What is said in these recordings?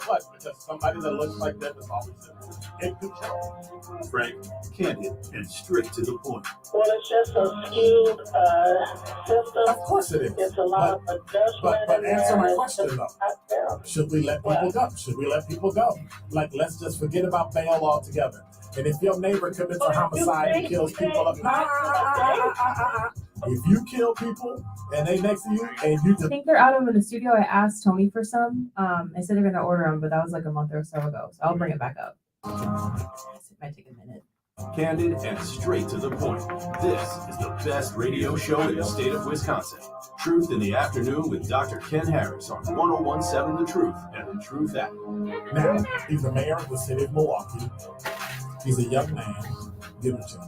what? Because somebody that looks like them is always in control. Frank, candid, and straight to the point. Well, it's just a skewed system. Of course it is. It's a lot of adjustment. But answer my question though. Should we let people go? Should we let people go? Like, let's just forget about bail altogether. And if your neighbor commits a homicide and kills people, if you kill people and they next to you and you just... I think they're out of them in the studio. I asked Tommy for some. I said they're going to order them, but that was like a month or so ago. So I'll bring it back up. It might take a minute. Candid and straight to the point. This is the best radio show in the state of Wisconsin. Truth in the Afternoon with Dr. Ken Harris on 101.7 The Truth and The Truth app. Now, he's the mayor of the city of Milwaukee. He's a young man. Give him a chance.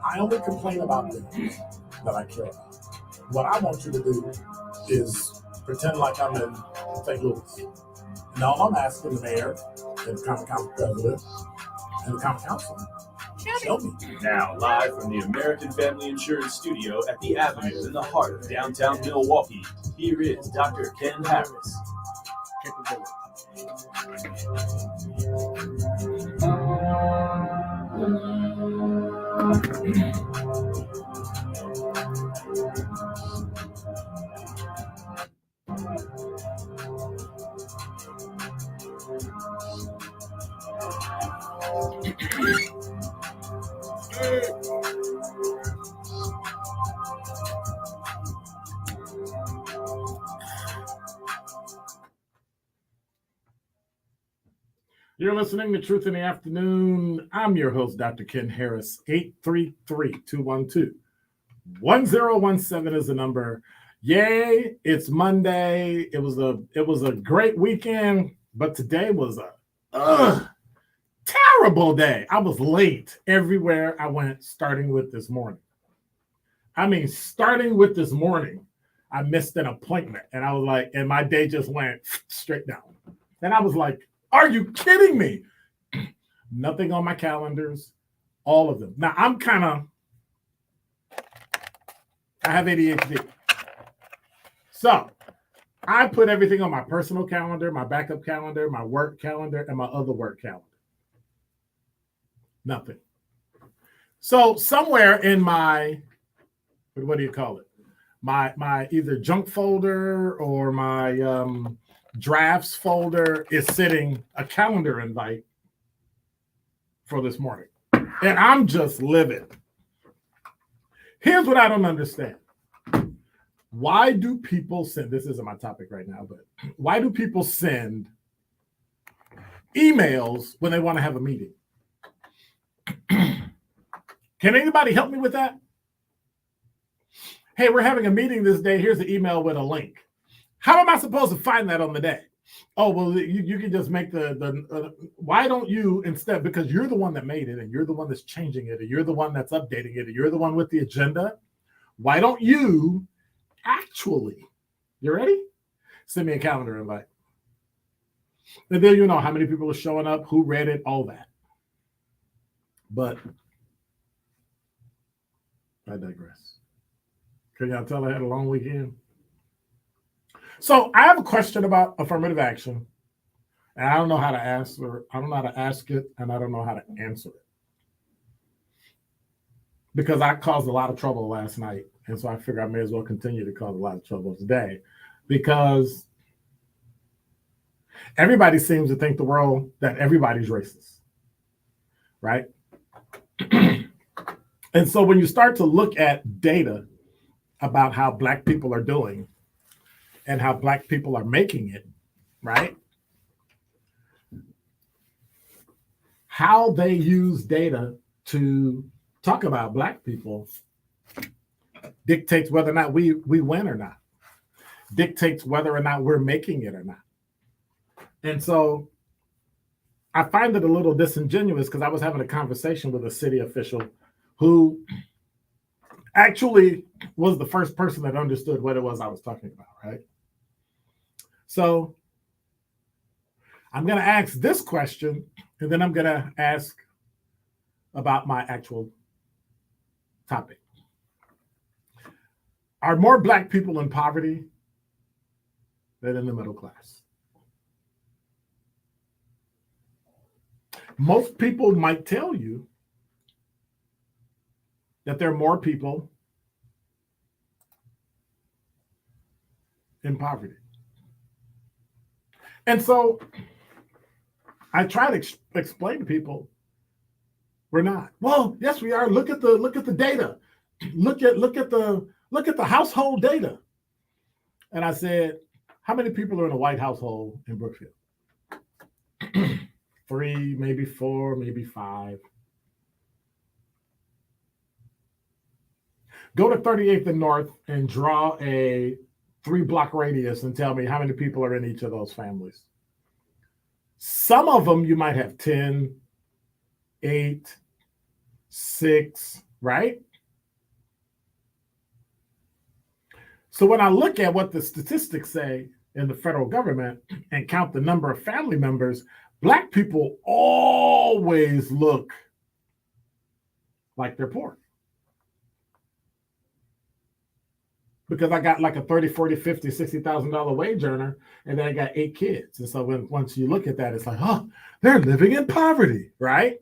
I only complain about things that I care about. What I want you to do is pretend like I'm in St. Louis. And all I'm asking the mayor and the common council president and the common council, show me. Now, live from the American Family Insurance Studio at the Avenue in the heart of downtown Milwaukee, here is Dr. Ken Harris. You're listening to Truth in the Afternoon. I'm your host, Dr. Ken Harris. 833-212-1017 is the number. Yay, it's Monday. It was a great weekend, but today was a terrible day. I was late everywhere I went, starting with this morning. I missed an appointment, and I was like, and my day just went straight down. And I was like, are you kidding me? Nothing on my calendars, all of them. Now, I have ADHD. So I put everything on my personal calendar, my backup calendar, my work calendar, and my other work calendar. Nothing. So somewhere in my, what do you call it? My either junk folder or my drafts folder is sitting a calendar invite for this morning. And I'm just livid. Here's what I don't understand. Why do people send, this isn't my topic right now, but why do people send emails when they want to have a meeting? Can anybody help me with that? Hey, we're having a meeting this day. Here's an email with a link. How am I supposed to find that on the day? Oh, well, you can just make why don't you instead, because you're the one that made it and you're the one that's changing it and you're the one that's updating it and you're the one with the agenda. Why don't you actually, you ready? Send me a calendar invite. And then you know how many people are showing up, who read it, all that. But I digress. Can y'all tell I had a long weekend? So I have a question about affirmative action, and I don't know how to answer. I don't know how to ask it, and I don't know how to answer it because I caused a lot of trouble last night, and so I figure I may as well continue to cause a lot of trouble today because everybody seems to think that everybody's racist, right? And so when you start to look at data about how Black people are doing and how Black people are making it, right? How they use data to talk about Black people dictates whether or not we win or not, dictates whether or not we're making it or not. And so I find it a little disingenuous because I was having a conversation with a city official who actually was the first person that understood what it was I was talking about, right? So I'm going to ask this question, and then I'm going to ask about my actual topic. Are more Black people in poverty than in the middle class? Most people might tell you that there are more people in poverty. And so I try to explain to people, we're not. Well, yes, we are. Look at the data. Look at the household data. And I said, how many people are in a white household in Brookfield? 3, maybe 4, maybe 5. Go to 38th and North and draw a 3-block radius and tell me how many people are in each of those families. Some of them you might have 10, 8, 6, right? So when I look at what the statistics say in the federal government and count the number of family members, Black people always look like they're poor. Because I got like a $30, $40, $50, $60,000 wage earner, and then I got 8 kids. And so once you look at that, it's like, oh, they're living in poverty, right?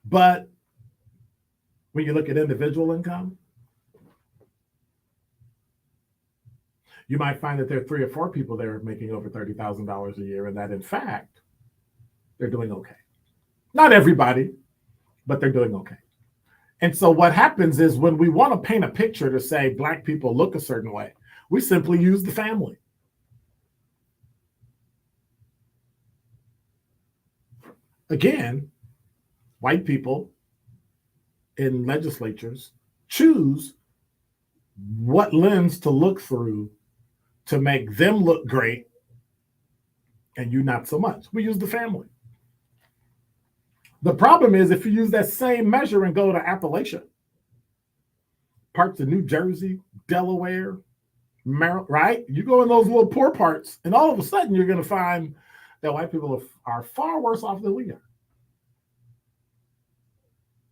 But when you look at individual income, you might find that there are 3 or 4 people there making over $30,000 a year, and that in fact, they're doing okay. Not everybody, but they're doing okay. And so what happens is when we want to paint a picture to say Black people look a certain way, we simply use the family. Again, white people in legislatures choose what lens to look through to make them look great and you not so much. We use the family. The problem is if you use that same measure and go to Appalachia, parts of New Jersey, Delaware, Maryland, right? You go in those little poor parts, and all of a sudden you're going to find that white people are far worse off than we are.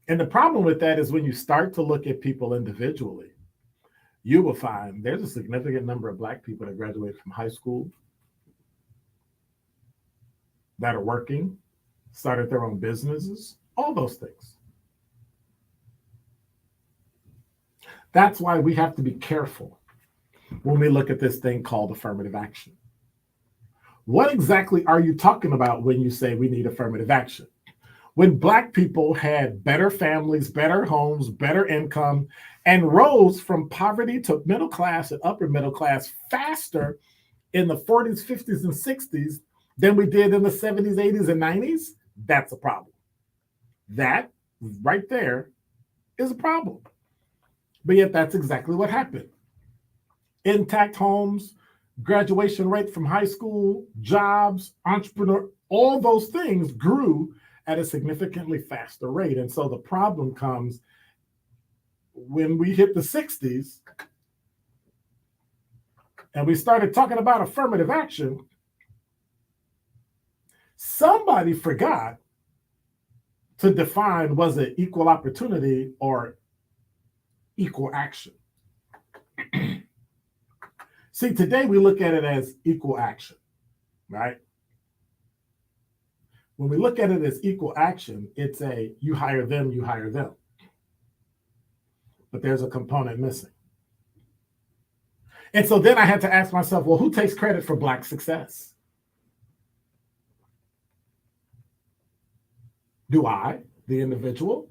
And the problem with that is when you start to look at people individually, you will find there's a significant number of Black people that graduated from high school, that are working, started their own businesses, all those things. That's why we have to be careful when we look at this thing called affirmative action. What exactly are you talking about when you say we need affirmative action? When Black people had better families, better homes, better income, and rose from poverty to middle class and upper middle class faster in the 40s, 50s, and 60s than we did in the 70s, 80s, and 90s, that's a problem. That right there is a problem. But yet that's exactly what happened. Intact homes, graduation rate from high school, jobs, entrepreneur, all those things grew at a significantly faster rate. And so the problem comes when we hit the 60s and we started talking about affirmative action. Somebody forgot to define, was it equal opportunity or equal action? See, today we look at it as equal action, right? When we look at it as equal action, it's a you hire them, you hire them. But there's a component missing. And so then I had to ask myself, well, who takes credit for Black success? Do I, the individual?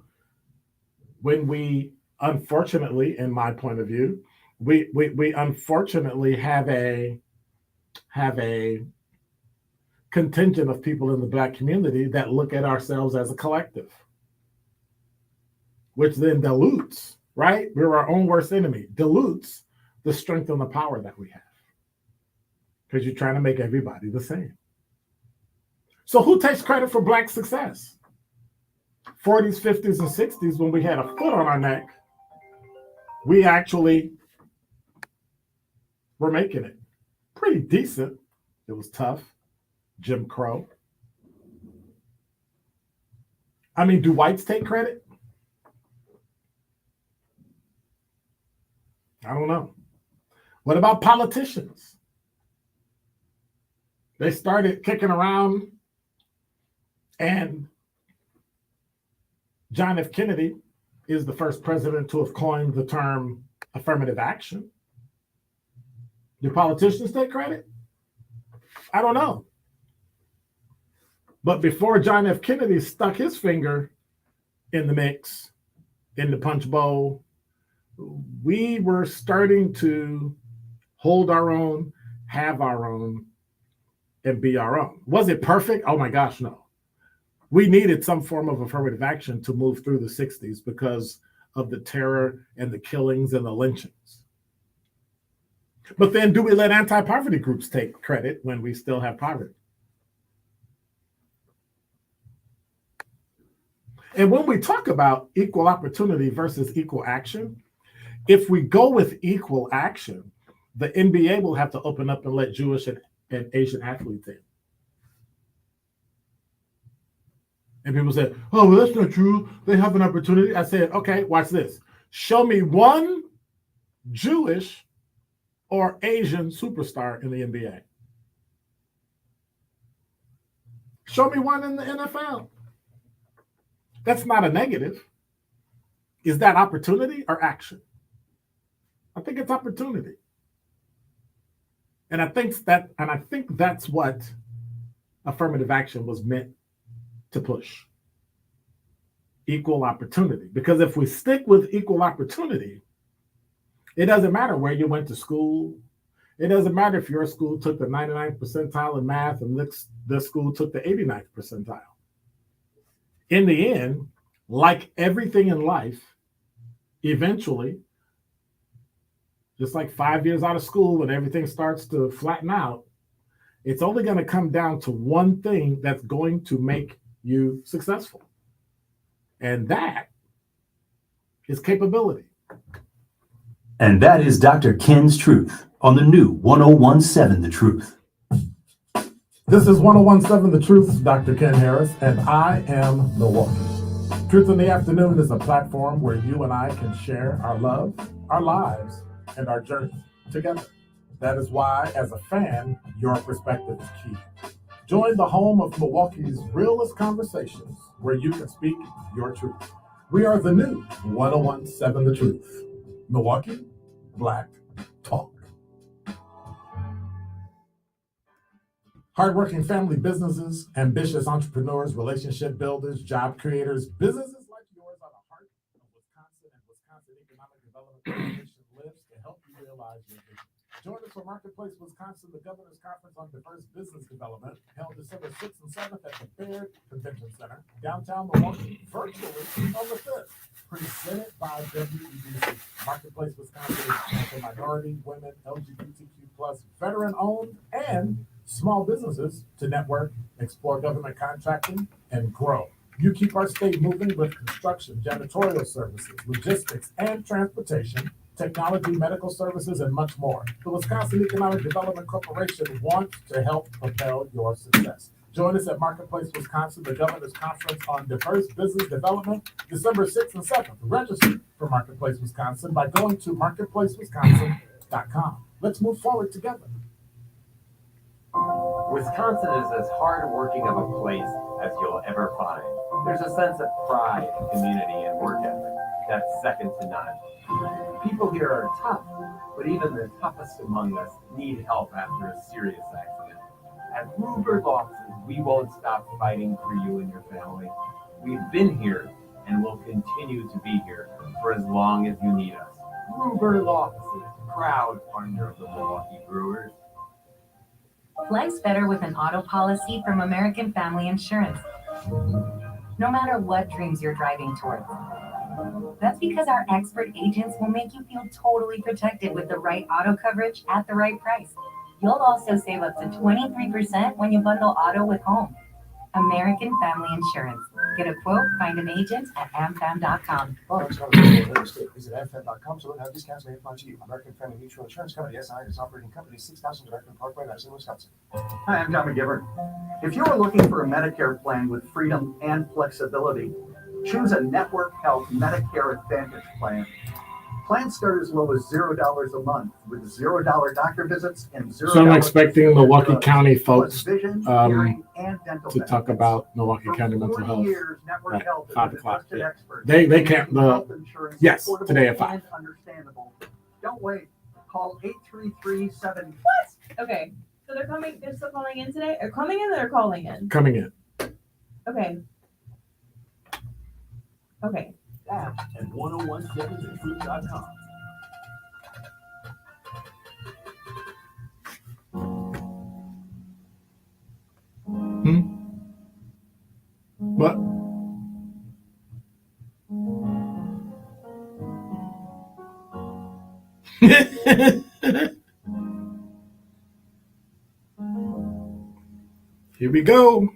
When we, unfortunately, in my point of view, we unfortunately have a contingent of people in the Black community that look at ourselves as a collective, which then dilutes, right? We're our own worst enemy, dilutes the strength and the power that we have because you're trying to make everybody the same. So who takes credit for Black success? 40s, 50s, and 60s, when we had a foot on our neck, we actually were making it pretty decent. It was tough. Jim Crow. I mean, do whites take credit? I don't know. What about politicians? They started kicking around, and John F. Kennedy is the first president to have coined the term affirmative action. Do politicians take credit? I don't know. But before John F. Kennedy stuck his finger in the mix, in the punch bowl, we were starting to hold our own, have our own, and be our own. Was it perfect? Oh my gosh, no. We needed some form of affirmative action to move through the 60s because of the terror and the killings and the lynchings. But then do we let anti-poverty groups take credit when we still have poverty? And when we talk about equal opportunity versus equal action, if we go with equal action, the NBA will have to open up and let Jewish and Asian athletes in. And people said, oh, well, that's not true. They have an opportunity. I said, okay, watch this. Show me one Jewish or Asian superstar in the NBA. Show me one in the NFL. That's not a negative. Is that opportunity or action? I think it's opportunity. And I think that's what affirmative action was meant to push. Equal opportunity. Because if we stick with equal opportunity, it doesn't matter where you went to school. It doesn't matter if your school took the 99th percentile in math and this school took the 89th percentile. In the end, like everything in life, eventually, just like 5 years out of school when everything starts to flatten out, it's only going to come down to one thing that's going to make you successful. And that is capability. And that is Dr. Ken's Truth on the new 1017 The Truth. This is 1017 The Truth, Dr. Ken Harris, and I am Milwaukee. Truth in the Afternoon is a platform where you and I can share our love, our lives, and our journey together. That is why, as a fan, your perspective is key. Join the home of Milwaukee's realest conversations where you can speak your truth. We are the new 1017 The Truth. Milwaukee Black Talk. Hardworking family businesses, ambitious entrepreneurs, relationship builders, job creators, businesses like yours are the heart of Wisconsin and Wisconsin Economic Development Corporation lives to help you realize your vision. Join us for Marketplace Wisconsin, the Governor's Conference on Diverse Business Development, held December 6th and 7th at the Baird Convention Center, downtown Milwaukee, virtually on the 5th. Presented by WEDC. Marketplace Wisconsin is for minority, women, LGBTQ+, veteran-owned, and small businesses to network, explore government contracting, and grow. You keep our state moving with construction, janitorial services, logistics, and transportation, technology, medical services, and much more. The Wisconsin Economic Development Corporation wants to help propel your success. Join us at Marketplace Wisconsin, the Governor's Conference on Diverse Business Development, December 6th and 7th. Register for Marketplace Wisconsin by going to marketplacewisconsin.com. Let's move forward together. Wisconsin is as hard-working of a place as you'll ever find. There's a sense of pride, community, and work ethic that's second to none. People here are tough, but even the toughest among us need help after a serious accident. At Ruber's offices, we won't stop fighting for you and your family. We've been here and will continue to be here for as long as you need us. Ruber's offices, proud partner of the Milwaukee Brewers. Life's better with an auto policy from American Family Insurance. No matter what dreams you're driving towards. That's because our expert agents will make you feel totally protected with the right auto coverage at the right price. You'll also save up to 23% when you bundle auto with home. American Family Insurance. Get a quote, find an agent at amfam.com. Visit amfam.com to learn how discounts may apply to you. American Family Mutual Insurance Company, SI, is operating company 6000 Directman Parkway, Madison, Wisconsin. Hi, I'm John McGivern. If you are looking for a Medicare plan with freedom and flexibility, choose a Network Health Medicare Advantage plan. Plans start as low as $0 a month with $0 doctor visits and $0. So I'm expecting Milwaukee drugs, County plus folks vision, um, hearing, and dental to talk benefits. about Milwaukee For County mental 40 health. years, Network At Health has 5 been a o'clock, trusted yeah. expert They in can't- making health insurance yes, affordable today at 5. and understandable. Don't wait. Call 833-7. What? Okay. So they're coming. They're still calling in today. Or coming in? Or they're calling in. Coming in. Okay. Okay. App and 1017thetruth.com. What? Here we go.